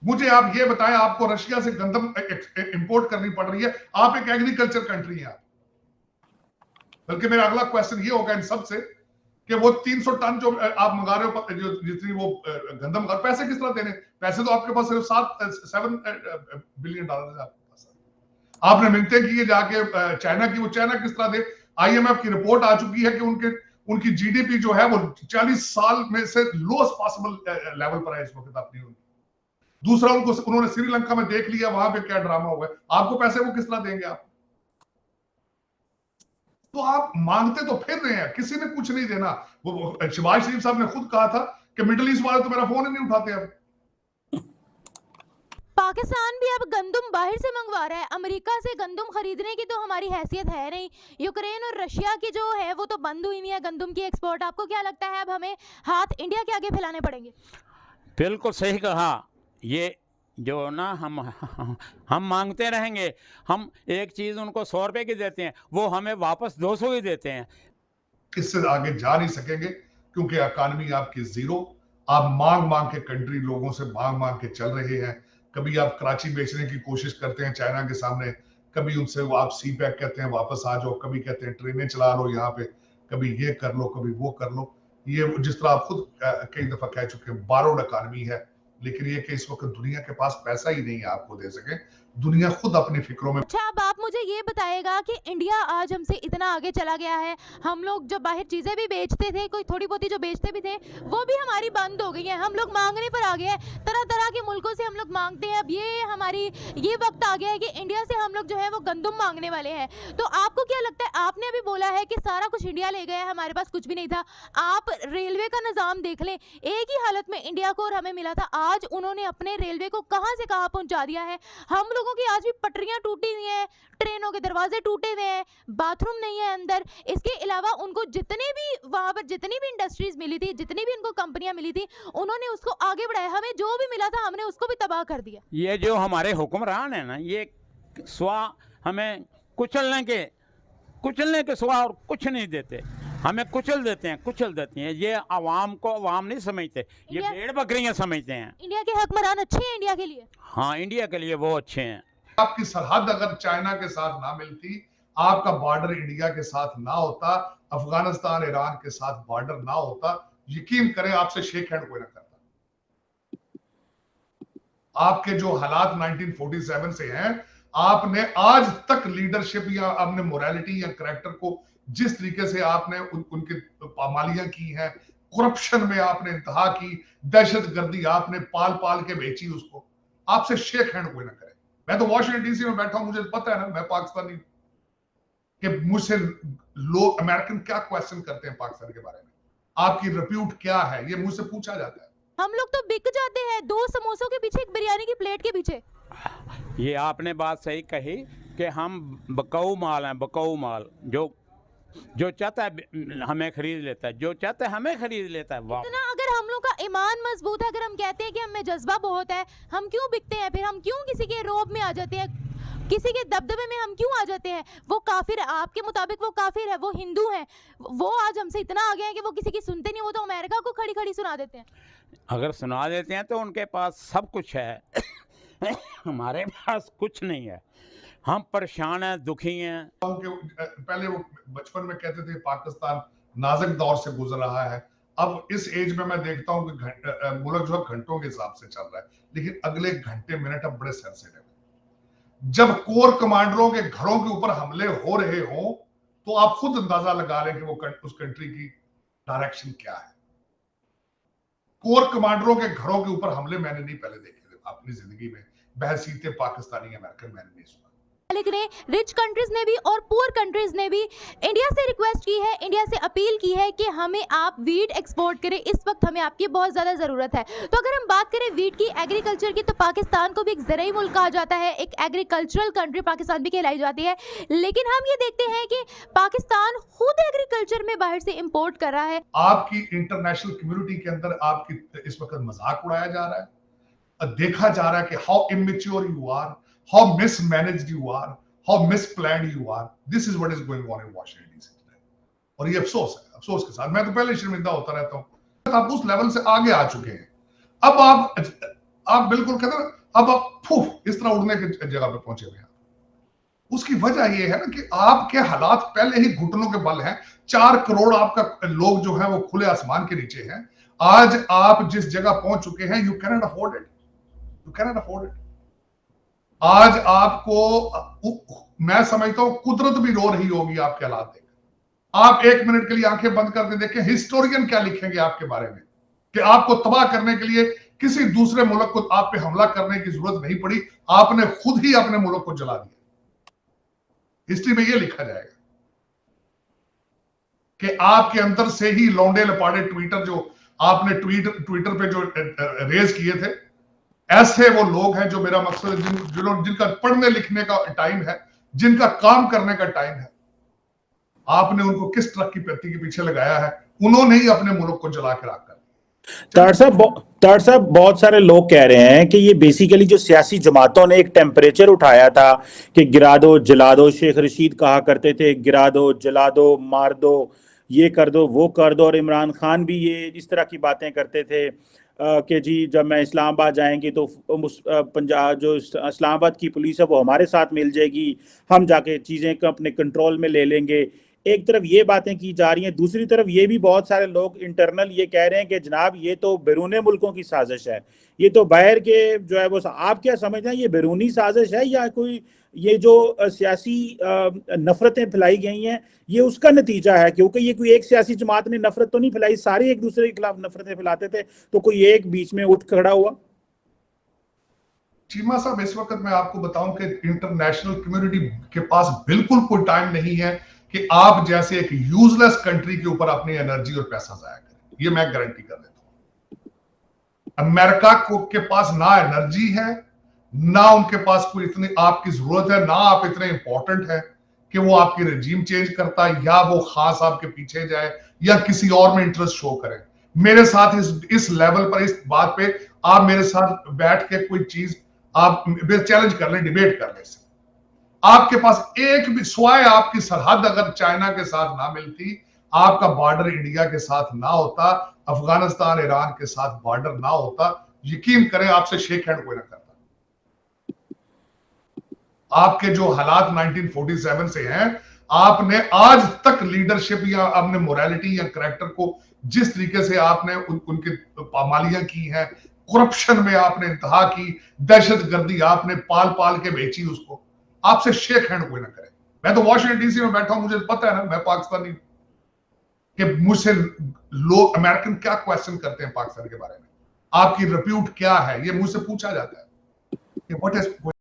मुझे आप ये बताएं, आपको रशिया से गंदम इंपोर्ट करनी पड़ रही है, आप एक एग्रीकल्चर कंट्री हैं आप। बल्कि मेरा अगला क्वेश्चन ये होगा इन सब से कि वो 300 टन जो आप मंगा रहे हो, जो जितनी वो गंदम, पैसे किस तरह देने? पैसे तो आपके पास सिर्फ $7 बिलियन है आपके पास। आपने मिलते की जाके चाइना की, वो चाइना किस तरह दे? IMF की रिपोर्ट आ चुकी है कि उनकी GDP जो है वो 40 साल में से लोएस्ट पॉसिबल लेवल पर है इस वक्त अपनी उनकी। दूसरा, उन्होंने श्रीलंका में देख लिया वहां पे क्या ड्रामा हुआ है, आपको पैसे वो किस तरह देंगे आप? तो आप मांगते तो फिर रहे हैं, किसी ने कुछ नहीं देना। वो शहबाज शरीफ साहब ने खुद कहा था कि मिडिल ईस्ट वाले तो मेरा फोन ही नहीं उठाते अब। पाकिस्तान भी अब गंदम बाहर से मंगवा रहा है, अमेरिका से गंदम खरीदने की तो हमारी हैसियत है नहीं। यूक्रेन और रशिया की जो है वो तो बंद हुई नहीं है गंदम की एक्सपोर्ट। आपको क्या लगता है अब हमें हाथ इंडिया के आगे फैलाने पड़ेंगे? बिल्कुल सही कहा। ये जो ना हम मांगते रहेंगे, हम एक चीज़ उनको 100 रुपये की देते हैं, वो हमें वापस 200 ही देते हैं। इससे आगे जा नहीं सकेंगे क्योंकि इकॉनमी आपकी जीरो। आप मांग मांग के कंट्री लोगों से मांग मांग के चल रहे हैं। कभी आप कराची बेचने की कोशिश करते हैं चाइना के सामने, कभी उनसे आप सी पैक कहते हैं वापस आ जाओ, कभी कहते हैं ट्रेनें चला लो यहाँ पे, कभी ये कर लो, कभी वो कर लो। ये जिस तरह आप खुद कई दफा कह चुके हैं, बारोड इकॉनमी है। लेकिन ये कि इस वक्त दुनिया के पास पैसा ही नहीं है आपको दे सके, दुनिया खुद अपनी फिक्रों में। अच्छा, अब आप मुझे ये बताएगा कि इंडिया आज हमसे इतना आगे चला गया है, हम लोग जब बाहर चीज़ें भी बेचते थे, कोई थोड़ी बहुती जो बेचते भी थे, वो भी हमारी बंद हो गई है। हम लोग मांगने पर आ गए हैं, तरह तरह के मुल्कों से हम लोग मांगते हैं। अब ये वक्त आ गया है कि इंडिया से हम लोग जो है वो गंदम मांगने वाले हैं। तो आपको क्या लगता है? आपने अभी बोला है कि सारा कुछ इंडिया ले गया है, हमारे पास कुछ भी नहीं था। आप रेलवे का निज़ाम देख लें, एक ही हालत में इंडिया को और हमें मिला था। आज उन्होंने अपने रेलवे को कहाँ से कहाँ पहुँचा दिया है। हम लोगों की आज भी पटरियां टूटी हुई हैं, ट्रेनों के दरवाजे टूटे हुए हैं, बाथरूम नहीं है अंदर। इसके अलावा उनको जितने भी वहां पर जितनी भी इंडस्ट्रीज मिली थी, जितनी भी उनको कंपनियां मिली थी, उन्होंने उसको आगे बढ़ाया। हमें जो भी मिला था हमने उसको भी तबाह कर दिया। ये जो हमारे हुक्मरान है ना, ये स्वा हमें कुचलने के सिवा और कुछ नहीं देते। हमें कुचल देते हैं। ये आवाम को आवाम नहीं समझते, ये भेड़ बकरियां समझते हैं। इंडिया के हुक्मरान अच्छे हैं इंडिया के लिए? हाँ, इंडिया के लिए वो अच्छे हैं। आपकी सरहद अगर चाइना के साथ ना मिलती, आपका बॉर्डर इंडिया के साथ ना होता, अफगानिस्तान ईरान के साथ बॉर्डर ना होता, यकीन करें आपसे शेक हैंड कोई ना करता। आपके जो हालात 1947 से हैं, आपने आज तक लीडरशिप या आपने मोरालिटी या कैरेक्टर को जिस तरीके से आपने उनकी पामालियां की हैं, करप्शन में आपने इंतहा की, दहशतगर्दी आपने पाल पाल के बेची उसको, आपसे शेक हैंड कोई ना करे। मैं तो वॉशिंगटन DC में बैठा हूं, मुझे पता है ना, मैं पाकिस्तानी, कि मुझसे लोग अमेरिकन क्या क्वेश्चन करते हैं पाकिस्तान के बारे में, आपकी रिप्यूट क्या है, ये मुझसे पूछा जाता है। हम लोग तो बिक जाते हैं 2 समोसों के पीछे, एक बिरयानी की प्लेट के पीछे। ये आपने बात सही कही कि हम बकाऊ माल हैं, बकाऊ माल। जो चाहता है हमें खरीद लेता है, जो चाहता है हमें खरीद लेता है। वाह! इतना अगर हम लोग का ईमान मजबूत है, अगर हम कहते हैं कि हमें जज्बा बहुत है, हम क्यों बिकते हैं? फिर हम क्यों किसी के रोब में आ जाते हैं, किसी के दबदबे में हम क्यों आ जाते हैं? वो काफिर है, आपके मुताबिक वो काफिर है, वो हिंदू है, वो आज हमसे इतना आ गए हैं कि वो किसी की सुनते नहीं। वो तो अमेरिका को खड़ी खड़ी सुना देते हैं। अगर सुना देते हैं तो उनके पास सब कुछ है हमारे पास कुछ नहीं है। हम परेशान हैं, दुखी हैं। पहले वो बचपन में कहते थे पाकिस्तान नाजुक दौर से गुजर रहा है, अब इस एज में मैं देखता हूं कि मुल्क जो घंटों के हिसाब से चल रहा है, लेकिन अगले घंटे मिनट अब बड़े सेंसिटिव है। जब कोर कमांडरों के घरों के ऊपर हमले हो रहे हो तो आप खुद अंदाजा लगा लें कि वो उस कंट्री की डायरेक्शन क्या है। कोर कमांडरों के घरों के ऊपर हमले मैंने नहीं पहले देखे थे अपनी जिंदगी में, बहसीते पाकिस्तानी अमेरिकन मैंने नहीं सुना। लेकिन रिच कंट्रीज ने भी और पुअर कंट्रीज ने भी इंडिया से रिक्वेस्ट की है, इंडिया से अपील की है कि हमें आप वीट एक्सपोर्ट करें, इस वक्त हमें आपकी बहुत ज़्यादा ज़रूरत है। तो अगर हम बात करें वीट की, एग्रीकल्चर की, तो पाकिस्तान को भी एक ज़रूरी मुल्क कहा जाता है, एक एग्रीकल्चरल कंट्री पाकिस्तान भी कहलाई जाती है। लेकिन हम ये देखते हैं कि पाकिस्तान खुद एग्रीकल्चर में बाहर से इम्पोर्ट कर रहा है। आपकी इंटरनेशनल कम्युनिटी के अंदर आपकी इस वक्त मजाक उड़ाया जा रहा है, देखा जा रहा है कि how immature you are, how mismanaged you are, how misplanned you are. This is what is going on in Washington DC today. और ये अफसोस है, अफसोस के साथ मैं तो पहले शर्मिंदा होता रहता हूं। आप उस लेवल से आगे आ चुके हैं। अब आप बिल्कुल कहते हैं अब आप फूफ इस तरह उड़ने की जगह पे पहुंचे हुए हैं। उसकी वजह यह है ना कि आपके हालात पहले ही घुटनों के बल हैं। 4 करोड़ आपका लोग जो है वो खुले आसमान के नीचे हैं। आज आप जिस जगह पहुंच चुके हैं, you can not afford it, you can not afford it. आज आपको मैं समझता हूं कुदरत भी रो रही होगी आपके हालात देख। आप 1 मिनट के लिए आंखें बंद करके देखें, हिस्टोरियन क्या लिखेंगे आपके बारे में कि आपको तबाह करने के लिए किसी दूसरे मुल्क को आप पे हमला करने की जरूरत नहीं पड़ी, आपने खुद ही अपने मुल्क को जला दिया। हिस्ट्री में यह लिखा जाएगा कि आपके अंदर से ही लौंडे लपाड़े ट्विटर जो आपने ट्विटर पे जो रेज किए थे, ऐसे वो लोग हैं जो मेरा मकसद जिनका पढ़ने लिखने का टाइम है, जिनका काम करने का टाइम है, आपने उनको किस ट्रक की पत्ती के पीछे लगाया है, उन्होंने ही अपने मुल्क को जला के राख कर। तार साहब बहुत सारे लोग कह रहे हैं कि ये बेसिकली जो सियासी जमातों ने एक टेम्परेचर उठाया था कि गिरा दो जला दो, शेख रशीद कहा करते थे गिरा दो जला दो मार दो, ये कर दो वो कर दो, और इमरान खान भी ये इस तरह की बातें करते थे कि जी जब मैं इस्लामाबाद जाएंगे तो पंजाब जो इस्लामाबाद की पुलिस है वो हमारे साथ मिल जाएगी, हम जाके चीज़ें अपने कंट्रोल में ले लेंगे। एक तरफ ये बातें की जा रही हैं, दूसरी तरफ ये भी बहुत सारे लोग इंटरनल ये कह रहे हैं कि जनाब ये तो बैरूनी मुल्कों की साजिश है, ये तो बाहर के जो है वो। आप क्या समझते हैं, ये बैरूनी साजिश है या कोई ये जो सियासी नफरतें फैलाई गई हैं ये उसका नतीजा है? क्योंकि ये कोई एक सियासी जमात ने नफरत तो नहीं फैलाई, सारे एक दूसरे के खिलाफ नफरतें फैलाते थे, तो कोई एक बीच में उठ खड़ा हुआ? चीमा साहब, इस वक्त मैं आपको बताऊं कि इंटरनेशनल कम्युनिटी के पास बिल्कुल कोई टाइम नहीं है कि आप जैसे एक यूजलेस कंट्री के ऊपर अपनी एनर्जी और पैसा जाया करें। ये मैं गारंटी कर देता हूं। अमेरिका के पास ना एनर्जी है, ना उनके पास कोई इतनी आपकी जरूरत है, ना आप इतने इंपॉर्टेंट है कि वो आपकी रजीम चेंज करता या वो खास आपके पीछे जाए या किसी और में इंटरेस्ट शो करे। मेरे साथ इस लेवल पर, इस बात पे आप मेरे साथ बैठ के कोई चीज आप चैलेंज कर लें, डिबेट कर लें। आपके पास एक भी स्वाय आपकी सरहद अगर चाइना के साथ ना मिलती, आपका बॉर्डर इंडिया के साथ ना होता, अफगानिस्तान ईरान के साथ बॉर्डर ना होता, यकीन करें आपसे शेक हैंड कोई ना करता। आपके जो हालात 1947 से हैं, आपने आज तक लीडरशिप या अपने मोरालिटी या करैक्टर को जिस तरीके से आपने उनकी पामालियां की हैं, करप्शन में आपने इंतहा की, दहशतगर्दी आपने पाल पाल के बेची उसको, आपसे शेक हैंड कोई ना करे। मैं तो वॉशिंगटन डीसी में बैठा हूं, मुझे पता है ना, मैं पाकिस्तानी, कि मुझसे लोग अमेरिकन क्या क्वेश्चन करते हैं पाकिस्तान के बारे में, आपकी रिप्यूट क्या है, ये मुझसे पूछा जाता है कि व्हाट इज